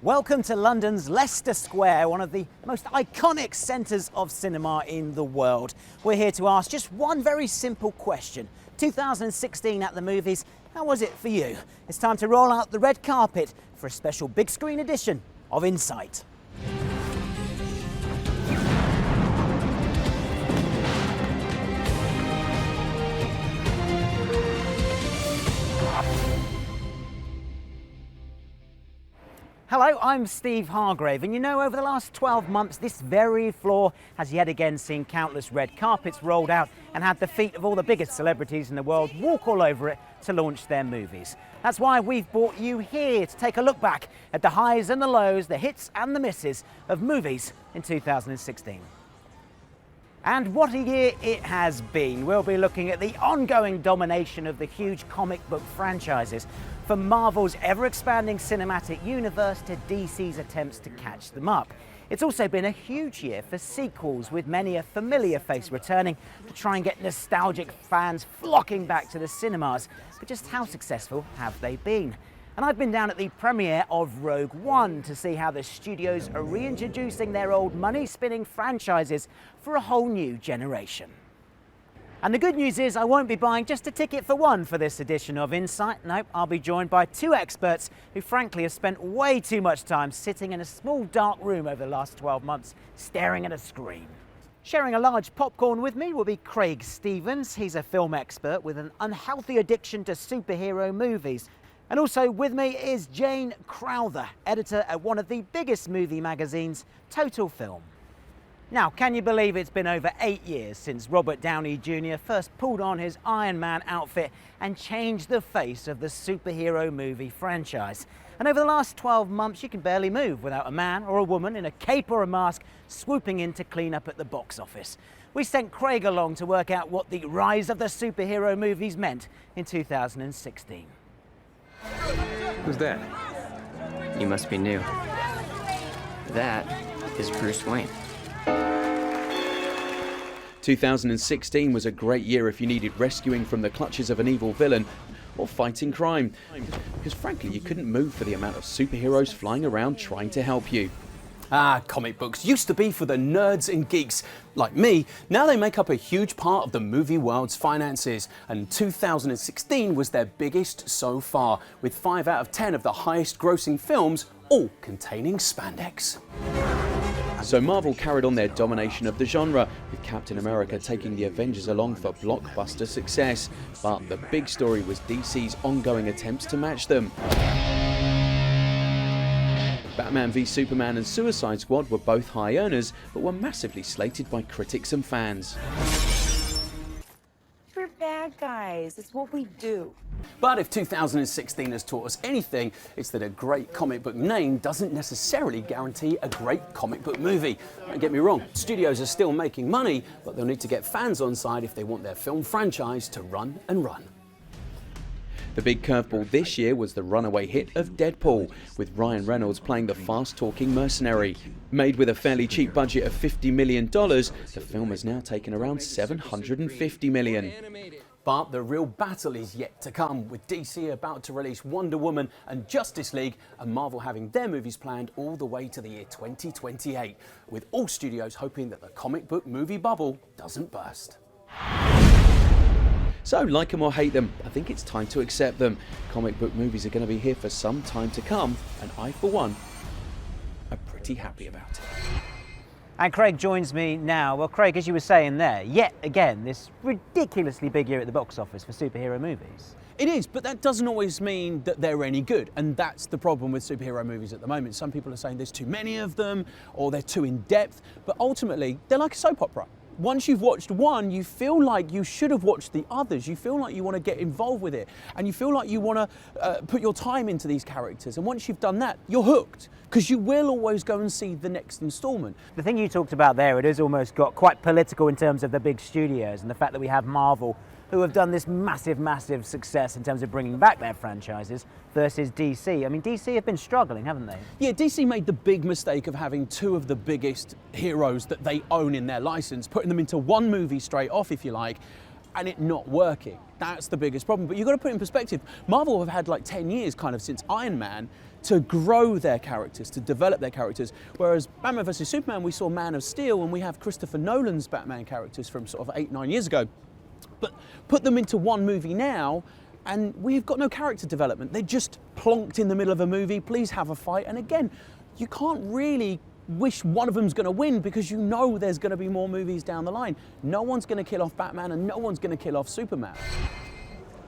Welcome to London's Leicester Square, one of the most iconic centres of cinema in the world. We're here to ask just one very simple question. 2016 at the movies, how was it for you? It's time to roll out the red carpet for a special big screen edition of Insight. Hello, I'm Steve Hargrave, and you know, over the last 12 months, this very floor has yet again seen countless red carpets rolled out and had the feet of all the biggest celebrities in the world walk all over it to launch their movies. That's why we've brought you here to take a look back at the highs and the lows, the hits and the misses of movies in 2016. And what a year it has been. We'll be looking at the ongoing domination of the huge comic book franchises, from Marvel's ever-expanding cinematic universe to DC's attempts to catch them up. It's also been a huge year for sequels, with many a familiar face returning to try and get nostalgic fans flocking back to the cinemas. But just how successful have they been? And I've been down at the premiere of Rogue One to see how the studios are reintroducing their old money-spinning franchises for a whole new generation. And the good news is I won't be buying just a ticket for one for this edition of Insight. Nope, I'll be joined by two experts who frankly have spent way too much time sitting in a small dark room over the last 12 months staring at a screen. Sharing a large popcorn with me will be Craig Stevens. He's a film expert with an unhealthy addiction to superhero movies. And also with me is Jane Crowther, editor at one of the biggest movie magazines, Total Film. Now, can you believe it's been over 8 years since Robert Downey Jr. first pulled on his Iron Man outfit and changed the face of the superhero movie franchise? And over the last 12 months, you can barely move without a man or a woman in a cape or a mask swooping in to clean up at the box office. We sent Craig along to work out what the rise of the superhero movies meant in 2016. Who's that? You must be new. That is Bruce Wayne. 2016 was a great year if you needed rescuing from the clutches of an evil villain or fighting crime, because frankly you couldn't move for the amount of superheroes flying around trying to help you. Comic books used to be for the nerds and geeks like me. Now they make up a huge part of the movie world's finances, and 2016 was their biggest so far, with 5 out of 10 of the highest grossing films all containing spandex. So Marvel carried on their domination of the genre, with Captain America taking the Avengers along for blockbuster success. But the big story was DC's ongoing attempts to match them. Batman v Superman and Suicide Squad were both high earners, but were massively slated by critics and fans. We're bad guys. It's what we do. But if 2016 has taught us anything, it's that a great comic book name doesn't necessarily guarantee a great comic book movie. Don't get me wrong, studios are still making money, but they'll need to get fans on side if they want their film franchise to run and run. The big curveball this year was the runaway hit of Deadpool, with Ryan Reynolds playing the fast-talking mercenary. Made with a fairly cheap budget of $50 million, the film has now taken around $750 million. But the real battle is yet to come, with DC about to release Wonder Woman and Justice League, and Marvel having their movies planned all the way to the year 2028, with all studios hoping that the comic book movie bubble doesn't burst. So, like them or hate them, I think it's time to accept them. Comic book movies are going to be here for some time to come, and I, for one, am pretty happy about it. And Craig joins me now. Well, Craig, as you were saying there, yet again, this ridiculously big year at the box office for superhero movies. It is, but that doesn't always mean that they're any good, and that's the problem with superhero movies at the moment. Some people are saying there's too many of them, or they're too in-depth, but ultimately, they're like a soap opera. Once you've watched one, you feel like you should have watched the others. You feel like you want to get involved with it, and you feel like you want to put your time into these characters. And once you've done that, you're hooked, because you will always go and see the next instalment. The thing you talked about there, it has almost got quite political in terms of the big studios and the fact that we have Marvel, who have done this massive success in terms of bringing back their franchises, versus DC. I mean, DC have been struggling, haven't they? Yeah, DC made the big mistake of having two of the biggest heroes that they own in their license, putting them into one movie straight off, if you like, and it not working. That's the biggest problem. But you've got to put it in perspective. Marvel have had like 10 years kind of since Iron Man to grow their characters, to develop their characters. Whereas Batman vs Superman, we saw Man of Steel, and we have Christopher Nolan's Batman characters from sort of 8-9 years ago. But put them into one movie now, and we've got no character development. They're just plonked in the middle of a movie, please have a fight. And again, you can't really wish one of them's going to win because you know there's going to be more movies down the line. No one's going to kill off Batman and no one's going to kill off Superman.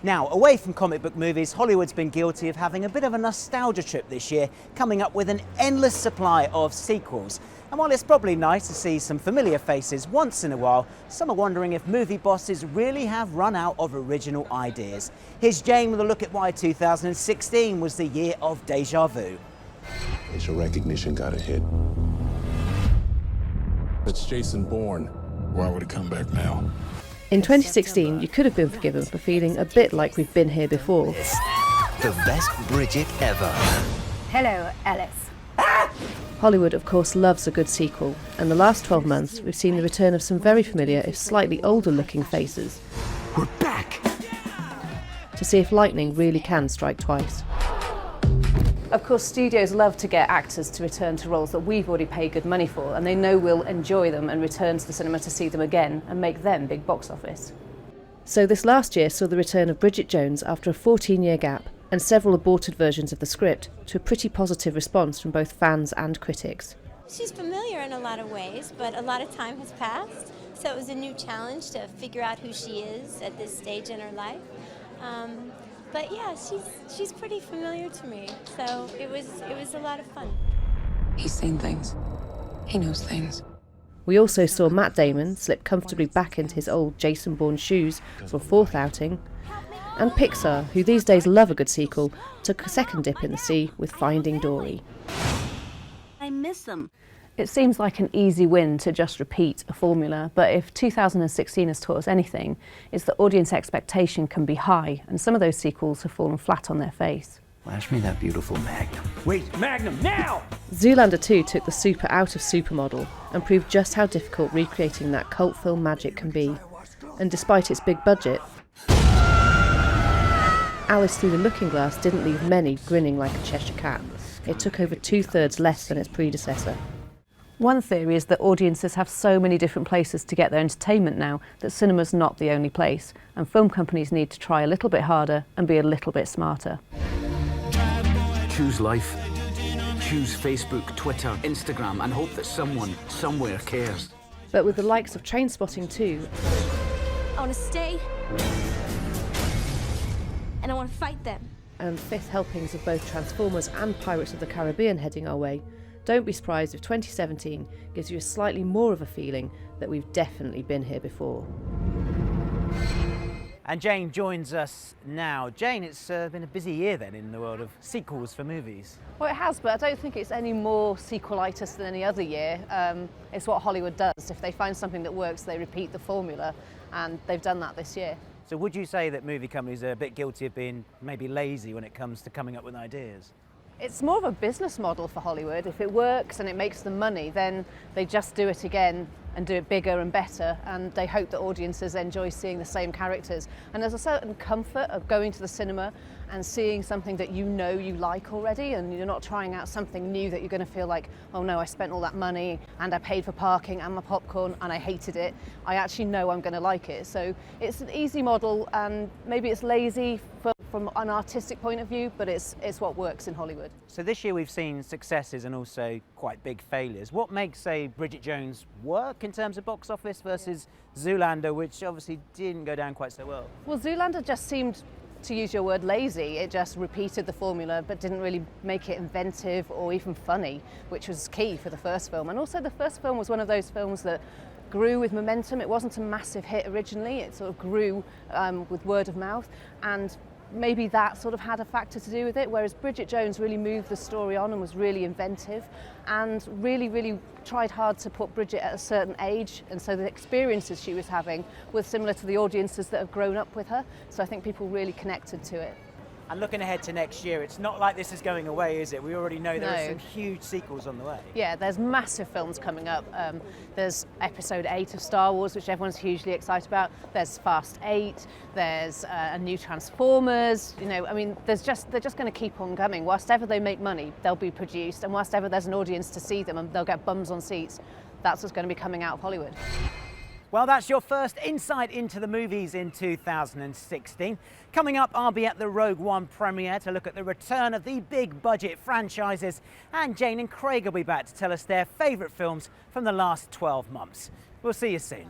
Now, away from comic book movies, Hollywood's been guilty of having a bit of a nostalgia trip this year, coming up with an endless supply of sequels. And while it's probably nice to see some familiar faces once in a while, some are wondering if movie bosses really have run out of original ideas. Here's Jane with a look at why 2016 was the year of deja vu. Facial recognition got a hit. It's Jason Bourne. Why would it come back now? In 2016, you could have been forgiven for feeling a bit like we've been here before. The best Bridget ever. Hello, Alice. Hollywood, of course, loves a good sequel, and the last 12 months we've seen the return of some very familiar, if slightly older-looking faces. We're back! To see if lightning really can strike twice. Of course, studios love to get actors to return to roles that we've already paid good money for, and they know we'll enjoy them and return to the cinema to see them again and make them big box office. So this last year saw the return of Bridget Jones after a 14-year gap, and several aborted versions of the script, to a pretty positive response from both fans and critics. She's familiar in a lot of ways, but a lot of time has passed, so it was a new challenge to figure out who she is at this stage in her life. But yeah, she's pretty familiar to me, so it was a lot of fun. He's seen things. He knows things. We also saw Matt Damon slip comfortably back into his old Jason Bourne shoes for a fourth outing, and Pixar, who these days love a good sequel, took a second dip in the sea with Finding Dory. I miss them. It seems like an easy win to just repeat a formula, but if 2016 has taught us anything, it's that audience expectation can be high, and some of those sequels have fallen flat on their face. Flash me that beautiful Magnum. Wait, Magnum, now! Zoolander 2 took the super out of supermodel and proved just how difficult recreating that cult film magic can be. And despite its big budget, Alice Through the Looking Glass didn't leave many grinning like a Cheshire cat. It took over 2/3 less than its predecessor. One theory is that audiences have so many different places to get their entertainment now that cinema's not the only place, and film companies need to try a little bit harder and be a little bit smarter. Choose life. Choose Facebook, Twitter, Instagram, and hope that someone, somewhere cares. But with the likes of Trainspotting 2, I want to stay, and I want to fight them. and fifth helpings of both Transformers and Pirates of the Caribbean heading our way, don't be surprised if 2017 gives you a slightly more of a feeling that we've definitely been here before. And Jane joins us now. Jane, it's been a busy year then in the world of sequels for movies. Well, it has, but I don't think it's any more sequelitis than any other year. It's what Hollywood does. If they find something that works, they repeat the formula, and they've done that this year. So would you say that movie companies are a bit guilty of being maybe lazy when it comes to coming up with ideas? It's more of a business model for Hollywood. If it works and it makes them money, then they just do it again and do it bigger and better, and they hope that audiences enjoy seeing the same characters. And there's a certain comfort of going to the cinema and seeing something that you know you like already, and you're not trying out something new that you're going to feel like, oh no, I spent all that money and I paid for parking and my popcorn and I hated it. I actually know I'm going to like it. So it's an easy model, and maybe it's lazy from an artistic point of view, but it's what works in Hollywood. So this year we've seen successes and also quite big failures. What makes, say, Bridget Jones work in terms of box office versus Zoolander, which obviously didn't go down quite so well? Well, Zoolander just seemed, to use your word, lazy. It just repeated the formula but didn't really make it inventive or even funny, which was key for the first film. And also the first film was one of those films that grew with momentum. It wasn't a massive hit originally. It sort of grew with word of mouth, and maybe that sort of had a factor to do with it, whereas Bridget Jones really moved the story on and was really inventive and really tried hard to put Bridget at a certain age, and so the experiences she was having were similar to the audiences that have grown up with her, so I think people really connected to it. And looking ahead to next year, it's not like this is going away, is it? We already know there are No. some huge sequels on the way. Yeah, there's massive films coming up. There's Episode 8 of Star Wars, which everyone's hugely excited about. There's Fast 8. There's a new Transformers. You know, I mean, they're just going to keep on coming. Whilst ever they make money, they'll be produced, and whilst ever there's an audience to see them, and they'll get bums on seats. That's what's going to be coming out of Hollywood. Well, that's your first insight into the movies in 2016. Coming up, I'll be at the Rogue One premiere to look at the return of the big budget franchises, and Jane and Craig will be back to tell us their favourite films from the last 12 months. We'll see you soon.